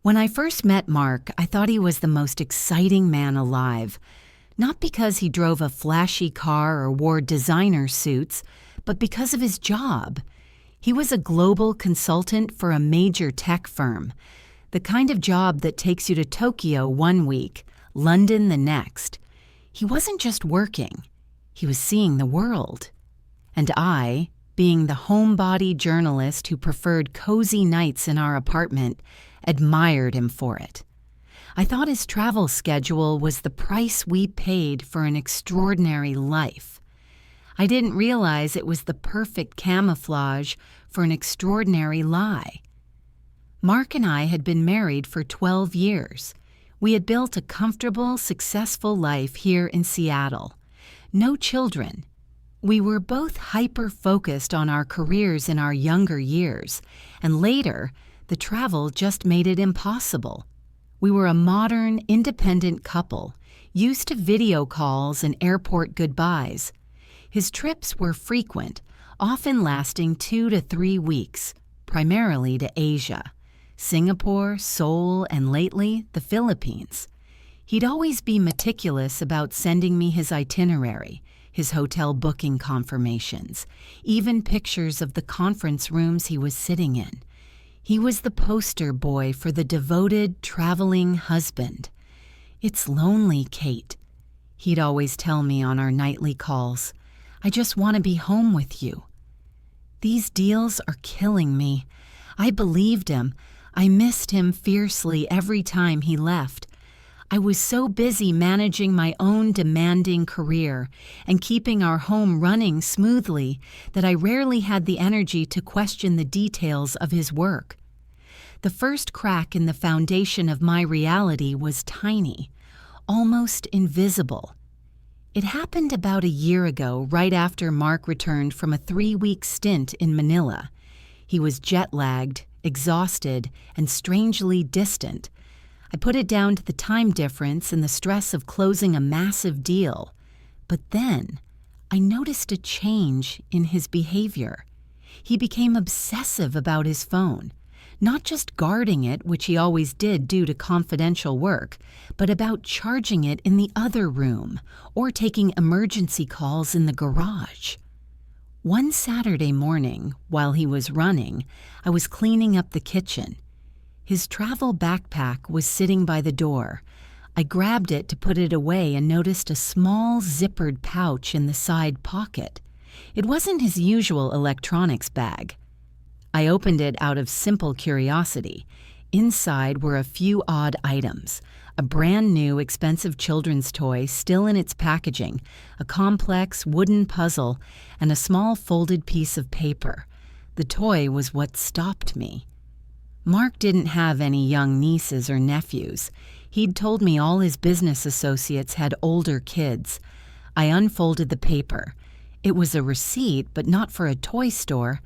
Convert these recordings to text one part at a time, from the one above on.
When I first met Mark, I thought he was the most exciting man alive. Not because he drove a flashy car or wore designer suits, but because of his job. He was a global consultant for a major tech firm, the kind of job that takes you to Tokyo one week, London the next. He wasn't just working, he was seeing the world. And I, being the homebody journalist who preferred cozy nights in our apartment, admired him for it. I thought his travel schedule was the price we paid for an extraordinary life. I didn't realize it was the perfect camouflage for an extraordinary lie. Mark and I had been married for 12 years. We had built a comfortable, successful life here in Seattle. No children. We were both hyper-focused on our careers in our younger years, and later, the travel just made it impossible. We were a modern, independent couple, used to video calls and airport goodbyes. His trips were frequent, often lasting 2 to 3 weeks, primarily to Asia, Singapore, Seoul, and lately, the Philippines. He'd always be meticulous about sending me his itinerary, his hotel booking confirmations, even pictures of the conference rooms he was sitting in. He was the poster boy for the devoted, traveling husband. "It's lonely, Kate," he'd always tell me on our nightly calls. "I just want to be home with you." These deals are killing me. I believed him. I missed him fiercely every time he left. I was so busy managing my own demanding career and keeping our home running smoothly that I rarely had the energy to question the details of his work. The first crack in the foundation of my reality was tiny, almost invisible. It happened about a year ago, right after Mark returned from a 3-week stint in Manila. He was jet-lagged, exhausted, and strangely distant. I put it down to the time difference and the stress of closing a massive deal. But then, I noticed a change in his behavior. He became obsessive about his phone, not just guarding it, which he always did due to confidential work, but about charging it in the other room or taking emergency calls in the garage. One Saturday morning, while he was running, I was cleaning up the kitchen. His travel backpack was sitting by the door. I grabbed it to put it away and noticed a small zippered pouch in the side pocket. It wasn't his usual electronics bag. I opened it out of simple curiosity. Inside were a few odd items: a brand new expensive children's toy still in its packaging, a complex wooden puzzle, and a small folded piece of paper. The toy was what stopped me. Mark didn't have any young nieces or nephews. He'd told me all his business associates had older kids. I unfolded the paper. It was a receipt, but not for a toy store.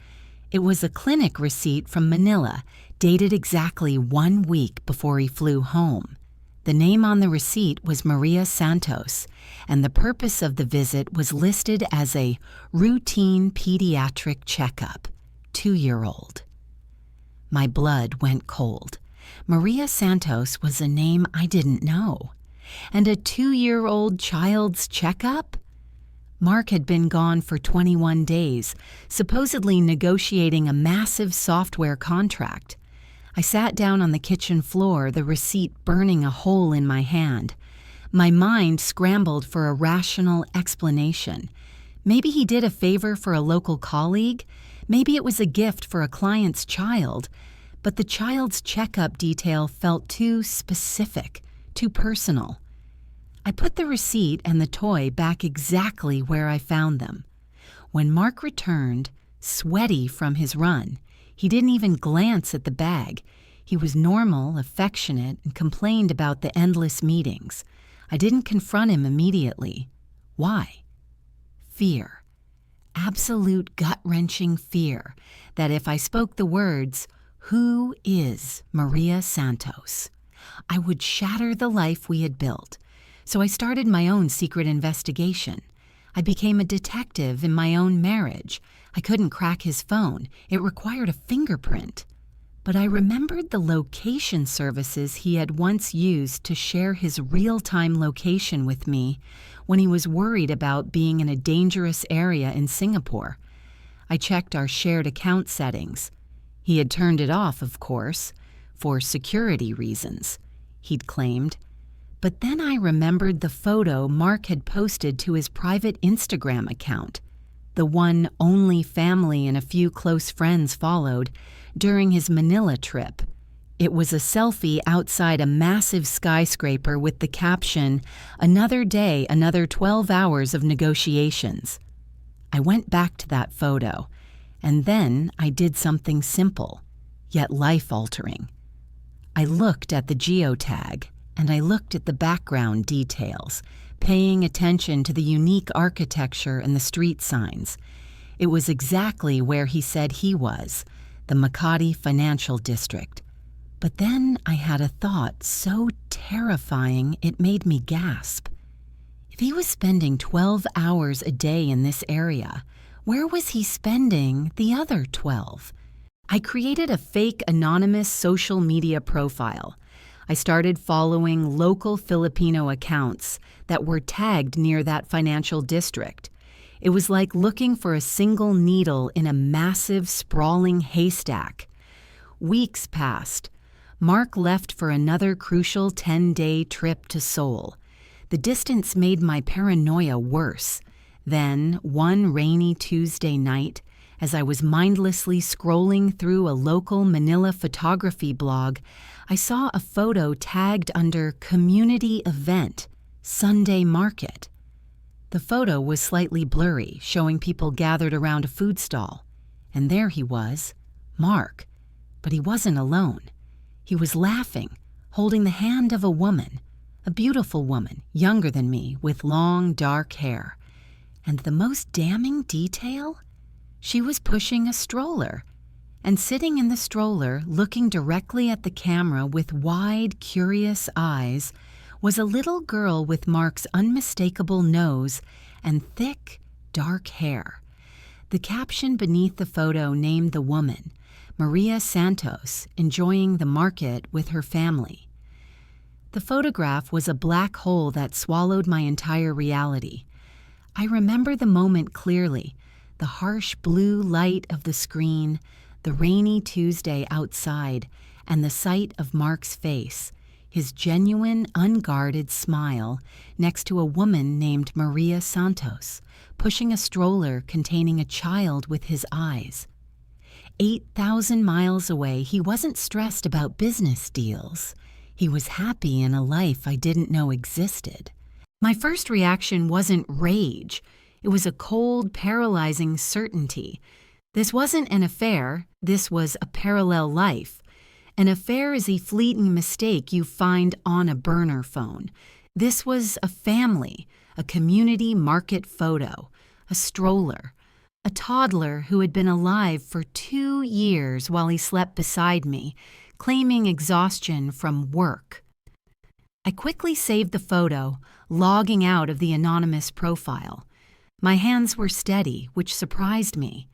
It was a clinic receipt from Manila, dated exactly 1 week before he flew home. The name on the receipt was Maria Santos, and the purpose of the visit was listed as a routine pediatric checkup, 2-year-old. My blood went cold. Maria Santos was a name I didn't know. And a 2-year-old child's checkup? Mark had been gone for 21 days, supposedly negotiating a massive software contract. I sat down on the kitchen floor, the receipt burning a hole in my hand. My mind scrambled for a rational explanation. Maybe he did a favor for a local colleague. Maybe it was a gift for a client's child. But the child's checkup detail felt too specific, too personal. I put the receipt and the toy back exactly where I found them. When Mark returned, sweaty from his run, he didn't even glance at the bag. He was normal, affectionate, and complained about the endless meetings. I didn't confront him immediately. Why? Fear. Absolute gut-wrenching fear that if I spoke the words, "Who is Maria Santos?" I would shatter the life we had built. So I started my own secret investigation. I became a detective in my own marriage. I couldn't crack his phone. It required a fingerprint. but I remembered the location services he had once used to share his real-time location with me when he was worried about being in a dangerous area in Singapore. I checked our shared account settings. He had turned it off, of course, for security reasons, he'd claimed. But then I remembered the photo Mark had posted to his private Instagram account, the one only family and a few close friends followed during his Manila trip. It was a selfie outside a massive skyscraper with the caption, "Another day, another 12 hours of negotiations." I went back to that photo, and then I did something simple, yet life-altering. I looked at the geotag, and I looked at the background details, paying attention to the unique architecture and the street signs. It was exactly where he said he was, the Makati Financial District. But then I had a thought so terrifying it made me gasp. If he was spending 12 hours a day in this area, where was he spending the other 12? I created a fake anonymous social media profile. I started following local Filipino accounts that were tagged near that financial district. It was like looking for a single needle in a massive, sprawling haystack. Weeks passed. Mark left for another crucial 10-day trip to Seoul. The distance made my paranoia worse. Then, one rainy Tuesday night, as I was mindlessly scrolling through a local Manila photography blog, I saw a photo tagged under Community Event, Sunday Market. The photo was slightly blurry, showing people gathered around a food stall. And there he was, Mark. But he wasn't alone. He was laughing, holding the hand of a woman, a beautiful woman, younger than me, with long, dark hair. And the most damning detail? She was pushing a stroller. And sitting in the stroller, looking directly at the camera with wide, curious eyes, was a little girl with Mark's unmistakable nose and thick, dark hair. The caption beneath the photo named the woman, Maria Santos, enjoying the market with her family. The photograph was a black hole that swallowed my entire reality. I remember the moment clearly, the harsh blue light of the screen, the rainy Tuesday outside, and the sight of Mark's face, his genuine, unguarded smile next to a woman named Maria Santos, pushing a stroller containing a child with his eyes. 8,000 miles away, he wasn't stressed about business deals. He was happy in a life I didn't know existed. My first reaction wasn't rage. It was a cold, paralyzing certainty. This wasn't an affair. This was a parallel life. An affair is a fleeting mistake you find on a burner phone. This was a family, a community market photo, a stroller, a toddler who had been alive for 2 years while he slept beside me, claiming exhaustion from work. I quickly saved the photo, logging out of the anonymous profile. My hands were steady, which surprised me.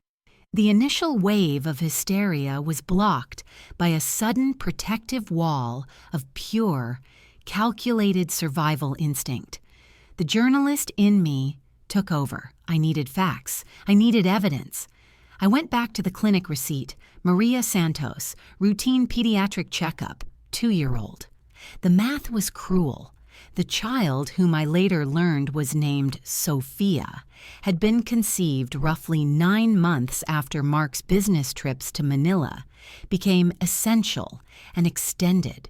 The initial wave of hysteria was blocked by a sudden protective wall of pure, calculated survival instinct. The journalist in me took over. I needed facts. I needed evidence. I went back to the clinic receipt, Maria Santos, routine pediatric checkup, 2-year-old. The math was cruel. The child, whom I later learned was named Sophia, had been conceived roughly 9 months after Mark's business trips to Manila, became essential and extended.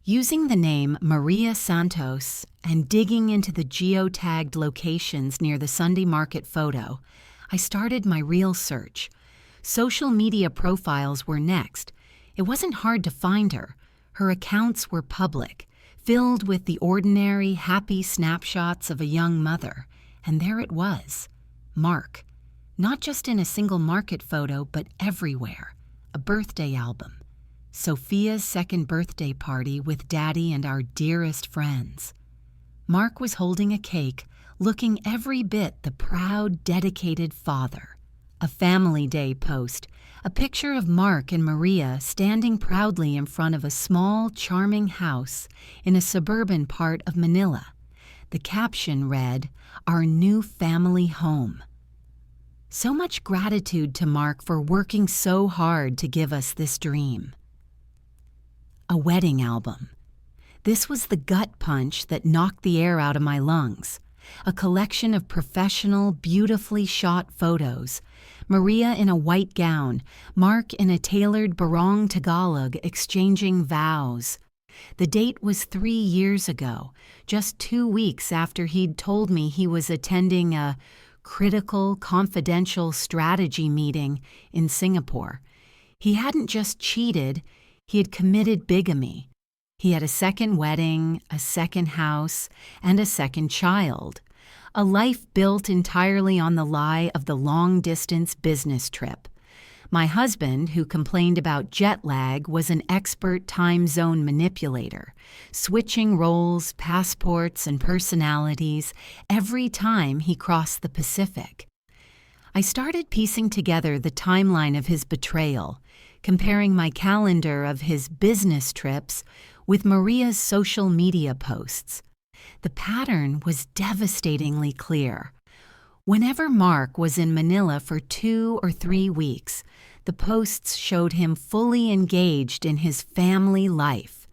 Using the name Maria Santos and digging into the geotagged locations near the Sunday Market photo, I started my real search. Social media profiles were next. It wasn't hard to find her. Her accounts were public, filled with the ordinary, happy snapshots of a young mother. And there it was, Mark. Not just in a single market photo, but everywhere. A birthday album. Sophia's second birthday party with Daddy and our dearest friends. Mark was holding a cake, looking every bit the proud, dedicated father. A family day post, A picture of Mark and Maria standing proudly in front of a small, charming house in a suburban part of Manila. The caption read, "Our new family home." So much gratitude to Mark for working so hard to give us this dream. A wedding album. This was the gut punch that knocked the air out of my lungs. A collection of professional, beautifully shot photos. Maria in a white gown, Mark in a tailored barong Tagalog exchanging vows. The date was 3 years ago, just 2 weeks after he'd told me he was attending a critical, confidential strategy meeting in Singapore. He hadn't just cheated, he had committed bigamy. He had a second wedding, a second house, and a second child. A life built entirely on the lie of the long-distance business trip. My husband, who complained about jet lag, was an expert time zone manipulator, switching roles, passports, and personalities every time he crossed the Pacific. I started piecing together the timeline of his betrayal, comparing my calendar of his business trips with Maria's social media posts. The pattern was devastatingly clear. Whenever Mark was in Manila for 2 or 3 weeks, the posts showed him fully engaged in his family life.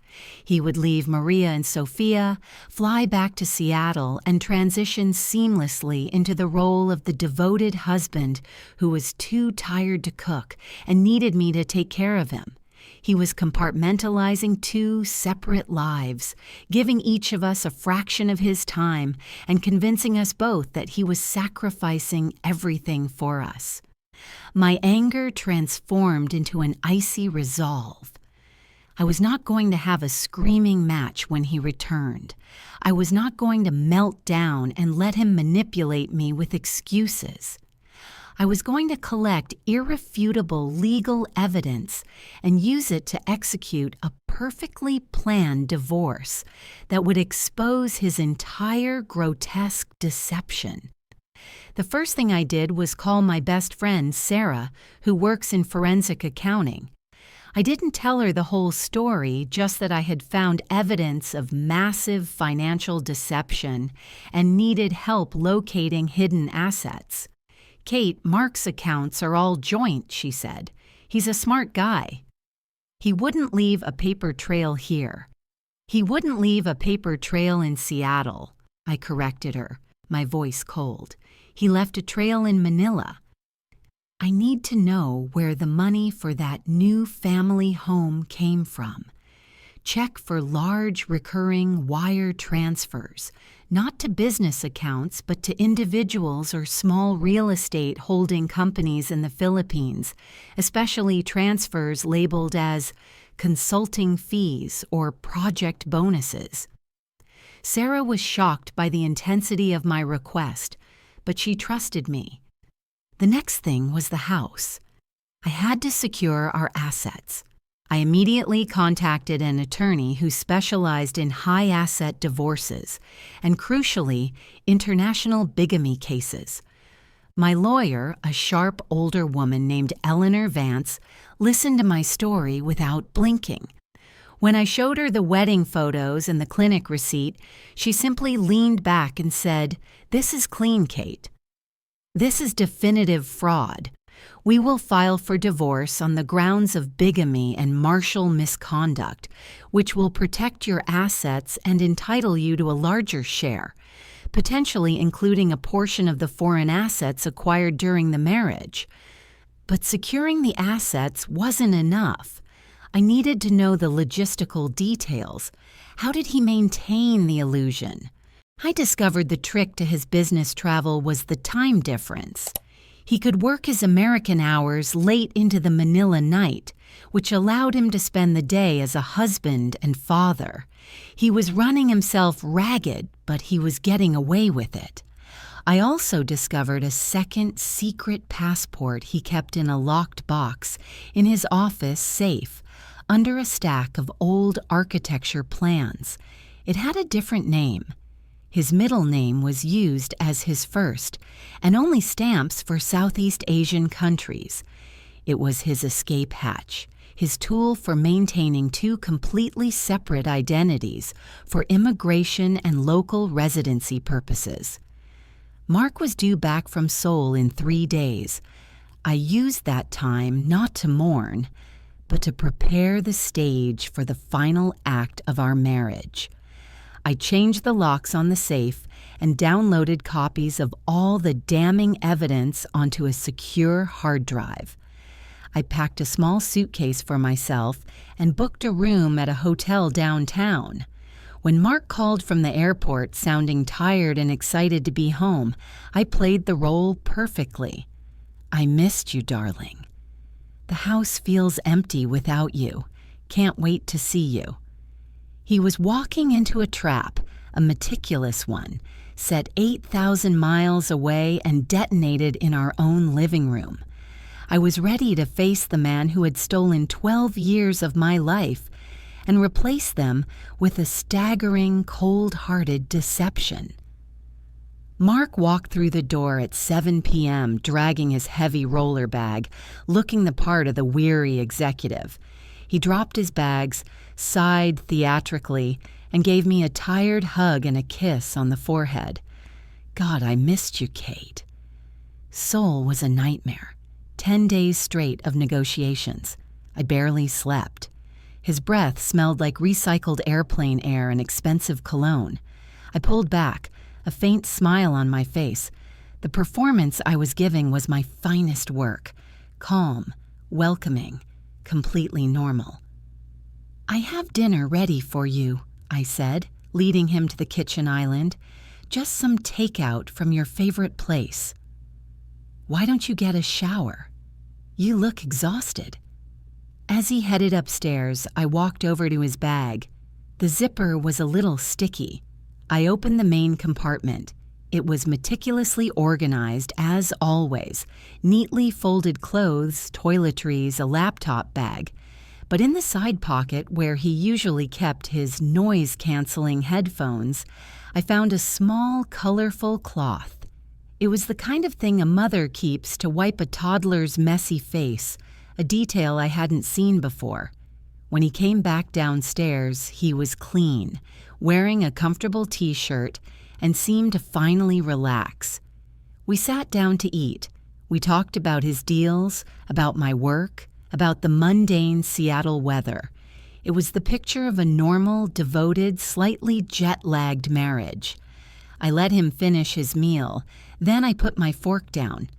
He would leave Maria and Sophia, fly back to Seattle, and transition seamlessly into the role of the devoted husband who was too tired to cook and needed me to take care of him. He was compartmentalizing 2 separate lives, giving each of us a fraction of his time and convincing us both that he was sacrificing everything for us. My anger transformed into an icy resolve. I was not going to have a screaming match when he returned. I was not going to melt down and let him manipulate me with excuses. I was going to collect irrefutable legal evidence and use it to execute a perfectly planned divorce that would expose his entire grotesque deception. The first thing I did was call my best friend, Sarah, who works in forensic accounting. I didn't tell her the whole story, just that I had found evidence of massive financial deception and needed help locating hidden assets. "Kate, Mark's accounts are all joint," she said. "He's a smart guy." "He wouldn't leave a paper trail here." "He wouldn't leave a paper trail in Seattle," I corrected her, my voice cold. "He left a trail in Manila." I need to know where the money for that new family home came from. Check for large recurring wire transfers, not to business accounts, but to individuals or small real estate holding companies in the Philippines, especially transfers labeled as consulting fees or project bonuses. Sarah was shocked by the intensity of my request, but she trusted me. The next thing was the house. I had to secure our assets. I immediately contacted an attorney who specialized in high-asset divorces and, crucially, international bigamy cases. My lawyer, a sharp older woman named Eleanor Vance, listened to my story without blinking. When I showed her the wedding photos and the clinic receipt, she simply leaned back and said, "This is clean, Kate. This is definitive fraud. We will file for divorce on the grounds of bigamy and martial misconduct, which will protect your assets and entitle you to a larger share, potentially including a portion of the foreign assets acquired during the marriage." But securing the assets wasn't enough. I needed to know the logistical details. How did he maintain the illusion? I discovered the trick to his business travel was the time difference. He could work his American hours late into the Manila night, which allowed him to spend the day as a husband and father. He was running himself ragged, but he was getting away with it. I also discovered a second secret passport he kept in a locked box in his office safe, under a stack of old architecture plans. It had a different name. His middle name was used as his first, and only stamps for Southeast Asian countries. It was his escape hatch, his tool for maintaining two completely separate identities for immigration and local residency purposes. Mark was due back from Seoul in 3 days. I used that time not to mourn, but to prepare the stage for the final act of our marriage. I changed the locks on the safe and downloaded copies of all the damning evidence onto a secure hard drive. I packed a small suitcase for myself and booked a room at a hotel downtown. When Mark called from the airport, sounding tired and excited to be home, I played the role perfectly. "I missed you, darling. The house feels empty without you. Can't wait to see you." He was walking into a trap, a meticulous one, set 8,000 miles away and detonated in our own living room. I was ready to face the man who had stolen 12 years of my life and replace them with a staggering, cold-hearted deception. Mark walked through the door at 7 p.m., dragging his heavy roller bag, looking the part of the weary executive. He dropped his bags, sighed theatrically, and gave me a tired hug and a kiss on the forehead. "God, I missed you, Kate." Seoul was a nightmare. 10 days straight of negotiations. I barely slept. His breath smelled like recycled airplane air and expensive cologne. I pulled back, a faint smile on my face. The performance I was giving was my finest work. Calm, welcoming, completely normal. "I have dinner ready for you," I said, leading him to the kitchen island. "Just some takeout from your favorite place." "Why don't you get a shower? You look exhausted." As he headed upstairs, I walked over to his bag. The zipper was a little sticky. I opened the main compartment. It was meticulously organized, as always. Neatly folded clothes, toiletries, a laptop bag. But in the side pocket, where he usually kept his noise-canceling headphones, I found a small, colorful cloth. It was the kind of thing a mother keeps to wipe a toddler's messy face, a detail I hadn't seen before. When he came back downstairs, he was clean, wearing a comfortable t-shirt, and seemed to finally relax. We sat down to eat. We talked about his deals, about my work, about the mundane Seattle weather. It was the picture of a normal, devoted, slightly jet-lagged marriage. I let him finish his meal. Then I put my fork down.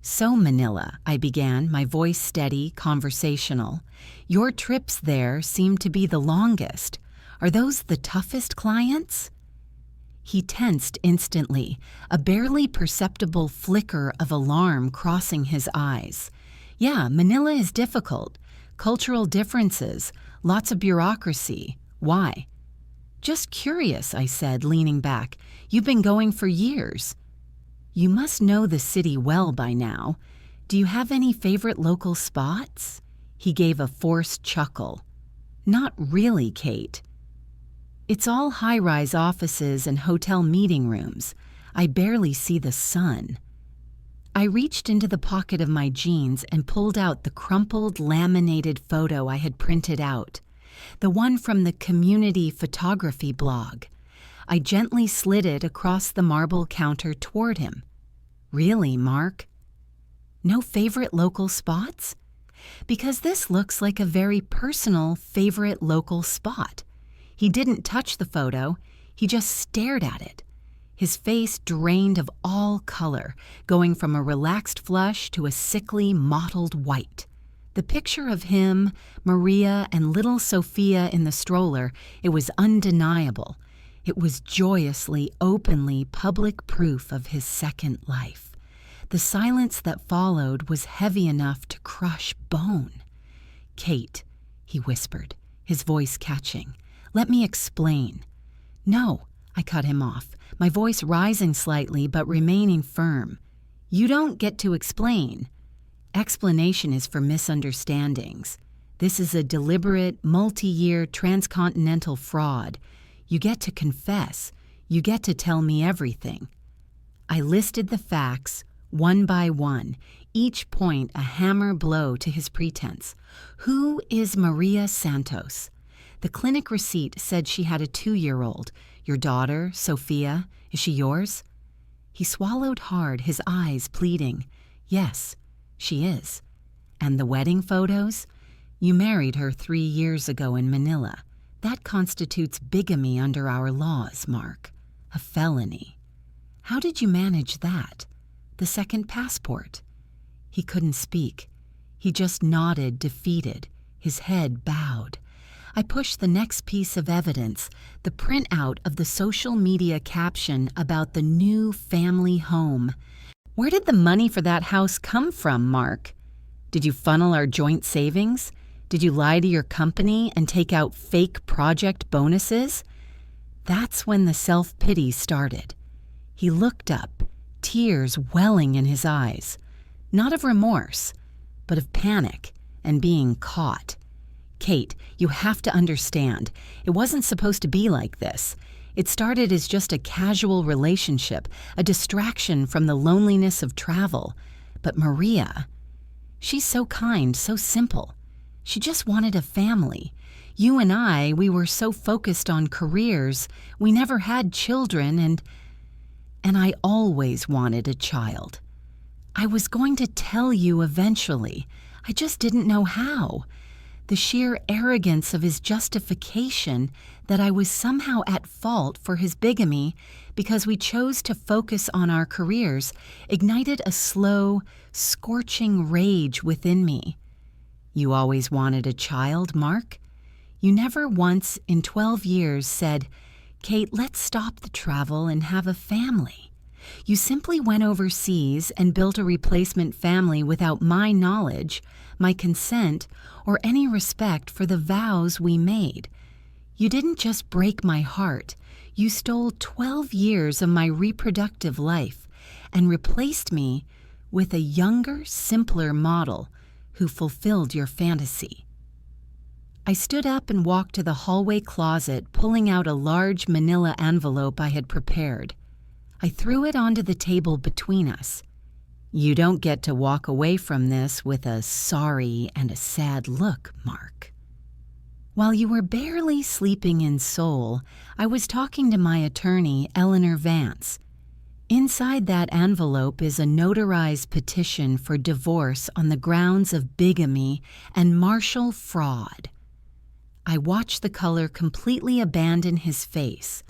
"So, Manila," I began, my voice steady, conversational. "Your trips there seem to be the longest. Are those the toughest clients?" He tensed instantly, a barely perceptible flicker of alarm crossing his eyes. "Yeah, Manila is difficult. Cultural differences, lots of bureaucracy. Why?" "Just curious," I said, leaning back. "You've been going for years." "You must know the city well by now. Do you have any favorite local spots?" He gave a forced chuckle. "Not really, Kate. It's all high-rise offices and hotel meeting rooms. I barely see the sun." I reached into the pocket of my jeans and pulled out the crumpled, laminated photo I had printed out, the one from the community photography blog. I gently slid it across the marble counter toward him. "Really, Mark? No favorite local spots?" "Because this looks like a very personal favorite local spot." He didn't touch the photo, he just stared at it. His face drained of all color, going from a relaxed flush to a sickly, mottled white. The picture of him, Maria, and little Sophia in the stroller, it was undeniable. It was joyously, openly public proof of his second life. The silence that followed was heavy enough to crush bone. "Kate," he whispered, his voice catching, "let me explain." "No," I cut him off, my voice rising slightly but remaining firm. "You don't get to explain. Explanation is for misunderstandings. This is a deliberate, multi-year, transcontinental fraud. You get to confess. You get to tell me everything." I listed the facts, one by one, each point a hammer blow to his pretense. Who is Maria Santos? The clinic receipt said she had a 2-year-old. Your daughter, Sophia, is she yours? He swallowed hard, his eyes pleading. Yes, she is. And the wedding photos? You married her 3 years ago in Manila. That constitutes bigamy under our laws, Mark. A felony. How did you manage that? The second passport? He couldn't speak. He just nodded, defeated, his head bowed. I pushed the next piece of evidence, the printout of the social media caption about the new family home. Where did the money for that house come from, Mark? Did you funnel our joint savings? Did you lie to your company and take out fake project bonuses? That's when the self-pity started. He looked up, tears welling in his eyes. Not of remorse, but of panic and being caught. Kate, you have to understand, it wasn't supposed to be like this. It started as just a casual relationship, a distraction from the loneliness of travel. But Maria, she's so kind, so simple. She just wanted a family. You and I, we were so focused on careers, we never had children, and I always wanted a child. I was going to tell you eventually. I just didn't know how. The sheer arrogance of his justification that I was somehow at fault for his bigamy because we chose to focus on our careers ignited a slow, scorching rage within me. You always wanted a child, Mark? You never once in 12 years said, Kate, let's stop the travel and have a family. You simply went overseas and built a replacement family without my knowledge, my consent, or any respect for the vows we made. You didn't just break my heart. You stole 12 years of my reproductive life and replaced me with a younger, simpler model who fulfilled your fantasy. I stood up and walked to the hallway closet, pulling out a large manila envelope I had prepared. I threw it onto the table between us. You don't get to walk away from this with a sorry and a sad look, Mark. While you were barely sleeping in Seoul, I was talking to my attorney, Eleanor Vance. Inside that envelope is a notarized petition for divorce on the grounds of bigamy and martial fraud. I watched the color completely abandon his face.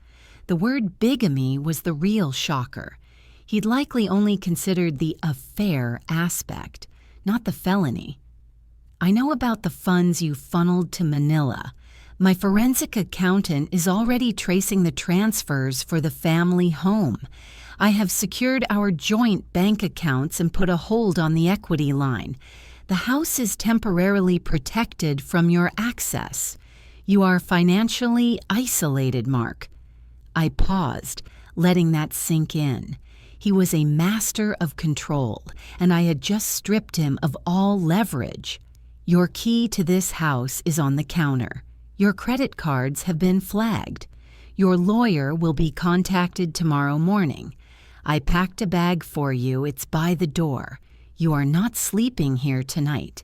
The word bigamy was the real shocker. He'd likely only considered the affair aspect, not the felony. I know about the funds you funneled to Manila. My forensic accountant is already tracing the transfers for the family home. I have secured our joint bank accounts and put a hold on the equity line. The house is temporarily protected from your access. You are financially isolated, Mark. I paused, letting that sink in. He was a master of control, and I had just stripped him of all leverage. Your key to this house is on the counter. Your credit cards have been flagged. Your lawyer will be contacted tomorrow morning. I packed a bag for you. It's by the door. You are not sleeping here tonight.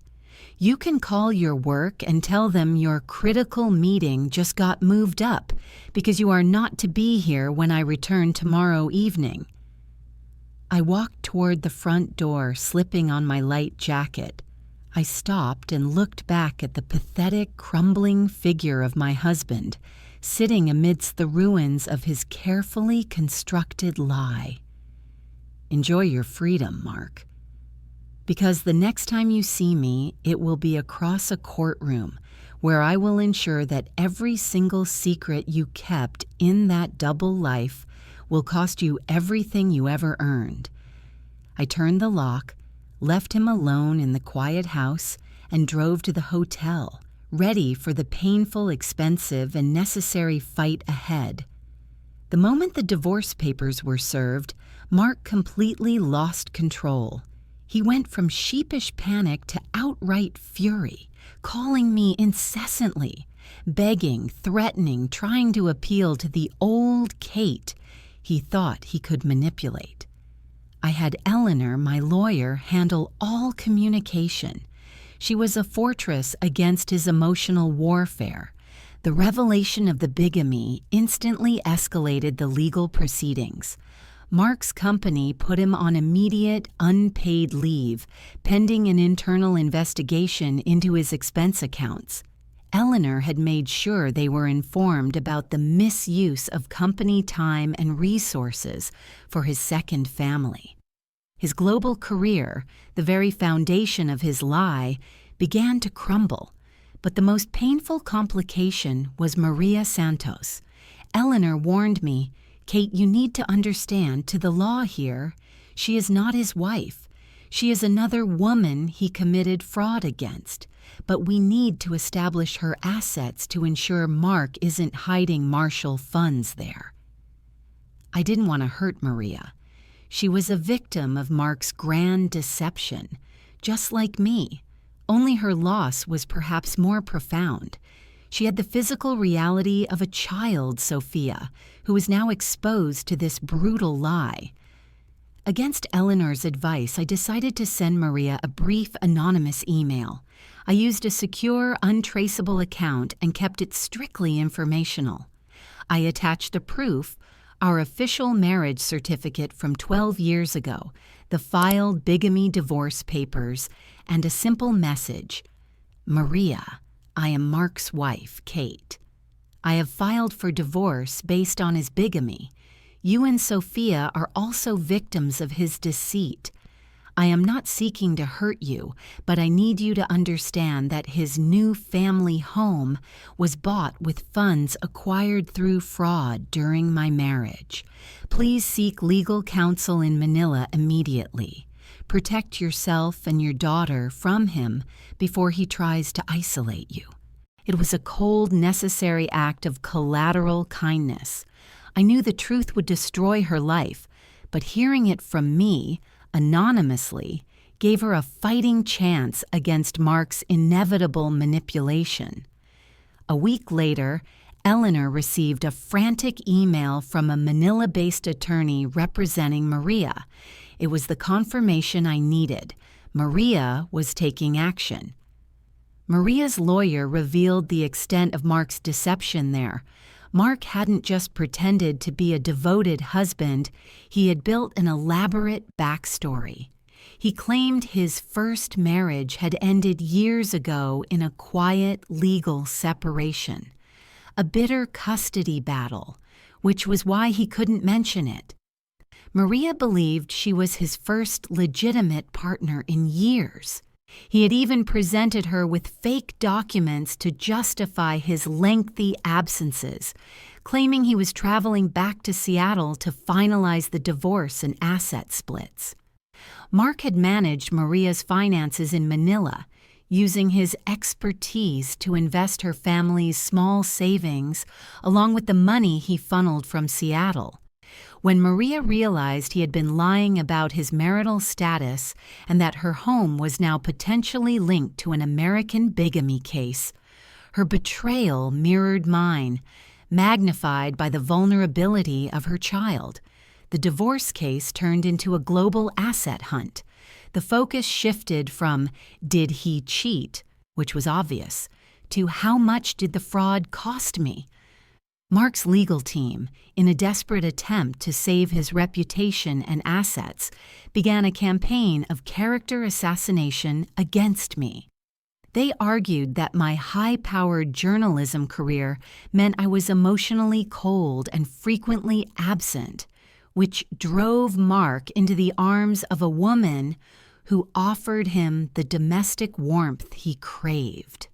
You can call your work and tell them your critical meeting just got moved up because you are not to be here when I return tomorrow evening. I walked toward the front door, slipping on my light jacket. I stopped and looked back at the pathetic, crumbling figure of my husband, sitting amidst the ruins of his carefully constructed lie. Enjoy your freedom, Mark. Because the next time you see me, it will be across a courtroom where I will ensure that every single secret you kept in that double life will cost you everything you ever earned. I turned the lock, left him alone in the quiet house, and drove to the hotel, ready for the painful, expensive, and necessary fight ahead. The moment the divorce papers were served, Mark completely lost control. He went from sheepish panic to outright fury, calling me incessantly, begging, threatening, trying to appeal to the old Kate he thought he could manipulate. I had Eleanor, my lawyer, handle all communication. She was a fortress against his emotional warfare. The revelation of the bigamy instantly escalated the legal proceedings. Mark's company put him on immediate, unpaid leave, pending an internal investigation into his expense accounts. Eleanor had made sure they were informed about the misuse of company time and resources for his second family. His global career, the very foundation of his lie, began to crumble. But the most painful complication was Maria Santos. Eleanor warned me, "Kate, you need to understand, to the law here, she is not his wife. She is another woman he committed fraud against. But we need to establish her assets to ensure Mark isn't hiding Marshall funds there." I didn't want to hurt Maria. She was a victim of Mark's grand deception, just like me. Only her loss was perhaps more profound. She had the physical reality of a child, Sophia, who was now exposed to this brutal lie. Against Eleanor's advice, I decided to send Maria a brief anonymous email. I used a secure, untraceable account and kept it strictly informational. I attached the proof, our official marriage certificate from 12 years ago, the filed bigamy divorce papers, and a simple message: "Maria, I am Mark's wife, Kate. I have filed for divorce based on his bigamy. You and Sophia are also victims of his deceit. I am not seeking to hurt you, but I need you to understand that his new family home was bought with funds acquired through fraud during my marriage. Please seek legal counsel in Manila immediately. Protect yourself and your daughter from him before he tries to isolate you." It was a cold, necessary act of collateral kindness. I knew the truth would destroy her life, but hearing it from me, anonymously, gave her a fighting chance against Mark's inevitable manipulation. A week later, Eleanor received a frantic email from a Manila-based attorney representing Maria. It was the confirmation I needed. Maria was taking action. Maria's lawyer revealed the extent of Mark's deception there. Mark hadn't just pretended to be a devoted husband, he had built an elaborate backstory. He claimed his first marriage had ended years ago in a quiet legal separation, a bitter custody battle, which was why he couldn't mention it. Maria believed she was his first legitimate partner in years. He had even presented her with fake documents to justify his lengthy absences, claiming he was traveling back to Seattle to finalize the divorce and asset splits. Mark had managed Maria's finances in Manila, using his expertise to invest her family's small savings along with the money he funneled from Seattle. When Maria realized he had been lying about his marital status and that her home was now potentially linked to an American bigamy case, her betrayal mirrored mine, magnified by the vulnerability of her child. The divorce case turned into a global asset hunt. The focus shifted from "did he cheat," which was obvious, to "how much did the fraud cost me?" Mark's legal team, in a desperate attempt to save his reputation and assets, began a campaign of character assassination against me. They argued that my high-powered journalism career meant I was emotionally cold and frequently absent, which drove Mark into the arms of a woman who offered him the domestic warmth he craved.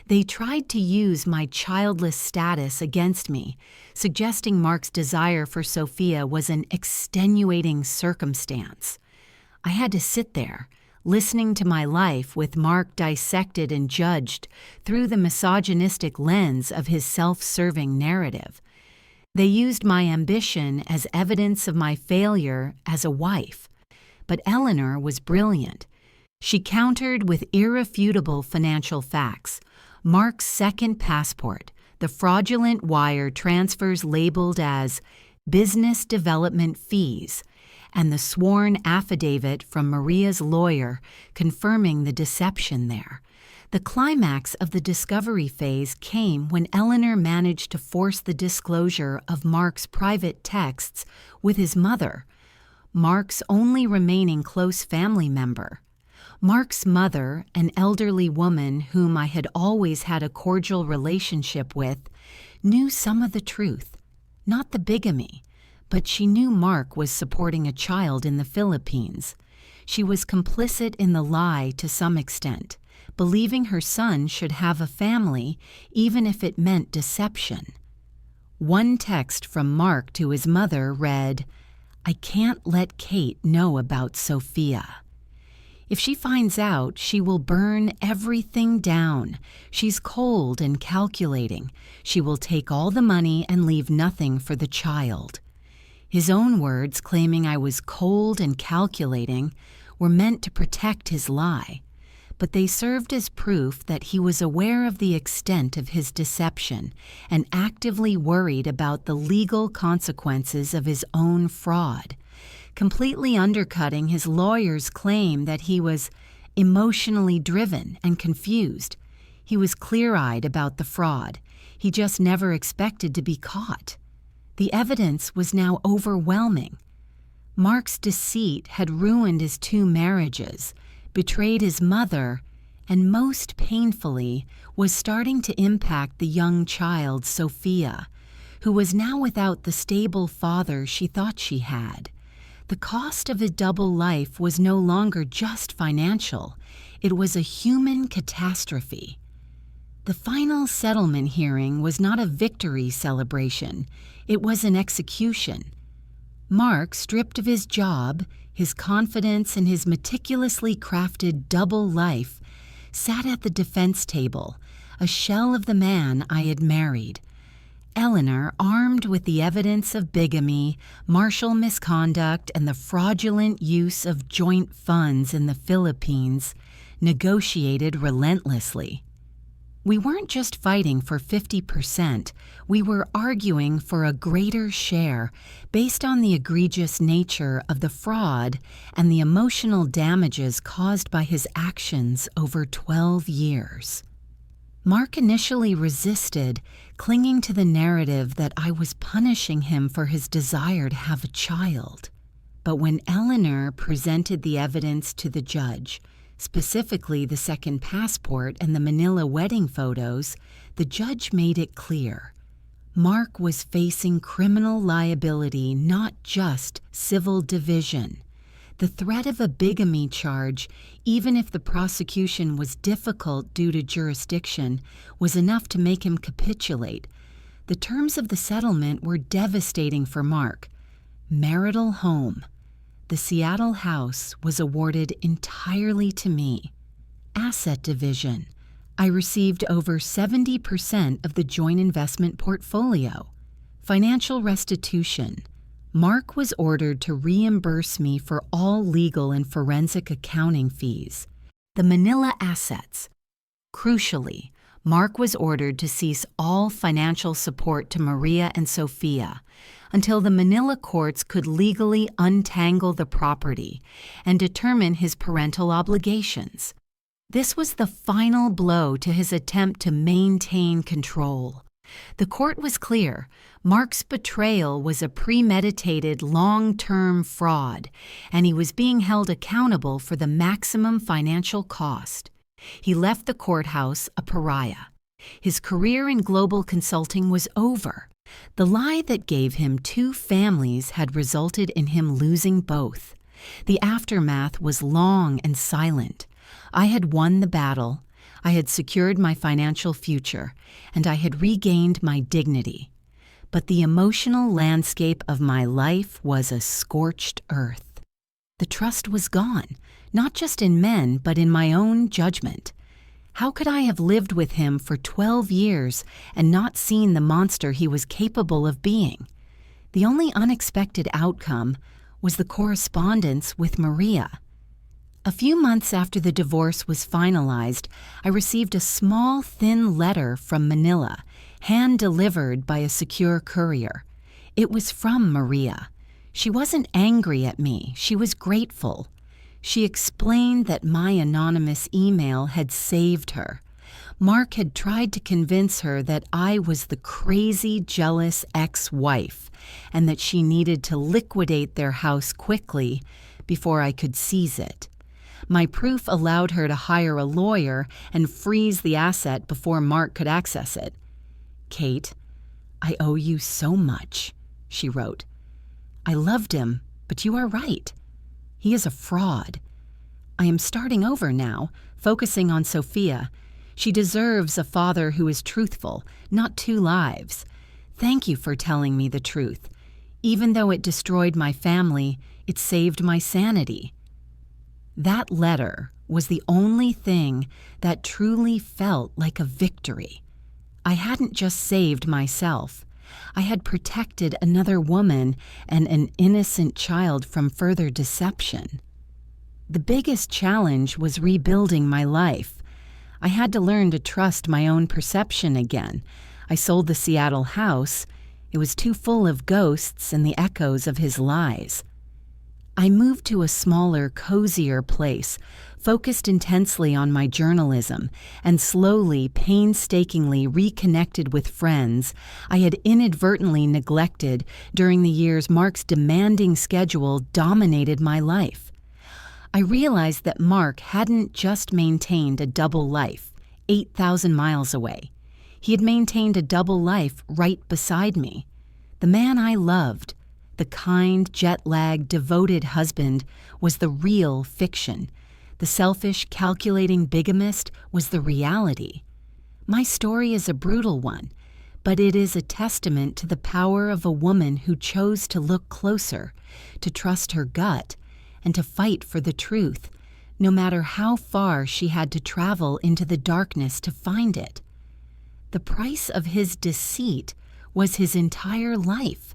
They tried to use my childless status against me, suggesting Mark's desire for Sophia was an extenuating circumstance. I had to sit there, listening to my life with Mark dissected and judged through the misogynistic lens of his self-serving narrative. They used my ambition as evidence of my failure as a wife. But Eleanor was brilliant. She countered with irrefutable financial facts. Mark's second passport, the fraudulent wire transfers labeled as business development fees, and the sworn affidavit from Maria's lawyer confirming the deception there. The climax of the discovery phase came when Eleanor managed to force the disclosure of Mark's private texts with his mother, Mark's only remaining close family member. Mark's mother, an elderly woman whom I had always had a cordial relationship with, knew some of the truth, not the bigamy, but she knew Mark was supporting a child in the Philippines. She was complicit in the lie to some extent, believing her son should have a family even if it meant deception. One text from Mark to his mother read, "I can't let Kate know about Sophia. If she finds out, she will burn everything down. She's cold and calculating. She will take all the money and leave nothing for the child." His own words, claiming I was cold and calculating, were meant to protect his lie, but they served as proof that he was aware of the extent of his deception and actively worried about the legal consequences of his own fraud, completely undercutting his lawyer's claim that he was emotionally driven and confused. He was clear-eyed about the fraud. He just never expected to be caught. The evidence was now overwhelming. Mark's deceit had ruined his 2 marriages, betrayed his mother, and most painfully was starting to impact the young child, Sophia, who was now without the stable father she thought she had. The cost of a double life was no longer just financial. It was a human catastrophe. The final settlement hearing was not a victory celebration. It was an execution. Mark, stripped of his job, his confidence, and his meticulously crafted double life, sat at the defense table, a shell of the man I had married. Eleanor, armed with the evidence of bigamy, martial misconduct, and the fraudulent use of joint funds in the Philippines, negotiated relentlessly. We weren't just fighting for 50%, we were arguing for a greater share based on the egregious nature of the fraud and the emotional damages caused by his actions over 12 years. Mark initially resisted, clinging to the narrative that I was punishing him for his desire to have a child. But when Eleanor presented the evidence to the judge, specifically the second passport and the Manila wedding photos, the judge made it clear. Mark was facing criminal liability, not just civil division. The threat of a bigamy charge, even if the prosecution was difficult due to jurisdiction, was enough to make him capitulate. The terms of the settlement were devastating for Mark. Marital home. The Seattle house was awarded entirely to me. Asset division. I received over 70% of the joint investment portfolio. Financial restitution. Mark was ordered to reimburse me for all legal and forensic accounting fees. The Manila assets. Crucially, Mark was ordered to cease all financial support to Maria and Sophia until the Manila courts could legally untangle the property and determine his parental obligations. This was the final blow to his attempt to maintain control. The court was clear. Mark's betrayal was a premeditated, long-term fraud, and he was being held accountable for the maximum financial cost. He left the courthouse a pariah. His career in global consulting was over. The lie that gave him 2 families had resulted in him losing both. The aftermath was long and silent. I had won the battle. I had secured my financial future, and I had regained my dignity. But the emotional landscape of my life was a scorched earth. The trust was gone, not just in men, but in my own judgment. How could I have lived with him for 12 years and not seen the monster he was capable of being? The only unexpected outcome was the correspondence with Maria. A few months after the divorce was finalized, I received a small, thin letter from Manila, hand-delivered by a secure courier. It was from Maria. She wasn't angry at me, she was grateful. She explained that my anonymous email had saved her. Mark had tried to convince her that I was the crazy, jealous ex-wife and that she needed to liquidate their house quickly before I could seize it. My proof allowed her to hire a lawyer and freeze the asset before Mark could access it. "Kate, I owe you so much," she wrote. "I loved him, but you are right. He is a fraud. I am starting over now, focusing on Sophia. She deserves a father who is truthful, not 2 lives. Thank you for telling me the truth. Even though it destroyed my family, it saved my sanity." That letter was the only thing that truly felt like a victory. I hadn't just saved myself. I had protected another woman and an innocent child from further deception. The biggest challenge was rebuilding my life. I had to learn to trust my own perception again. I sold the Seattle house. It was too full of ghosts and the echoes of his lies. I moved to a smaller, cozier place, focused intensely on my journalism, and slowly, painstakingly reconnected with friends I had inadvertently neglected during the years Mark's demanding schedule dominated my life. I realized that Mark hadn't just maintained a double life, 8,000 miles away. He had maintained a double life right beside me. The man I loved, the kind, jet-lagged, devoted husband, was the real fiction. The selfish, calculating bigamist was the reality. My story is a brutal one, but it is a testament to the power of a woman who chose to look closer, to trust her gut, and to fight for the truth, no matter how far she had to travel into the darkness to find it. The price of his deceit was his entire life.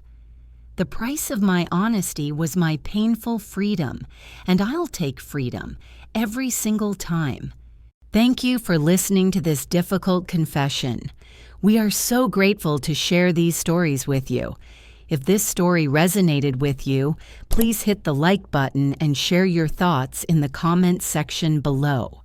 The price of my honesty was my painful freedom, and I'll take freedom every single time. Thank you for listening to this difficult confession. We are so grateful to share these stories with you. If this story resonated with you, please hit the like button and share your thoughts in the comments section below.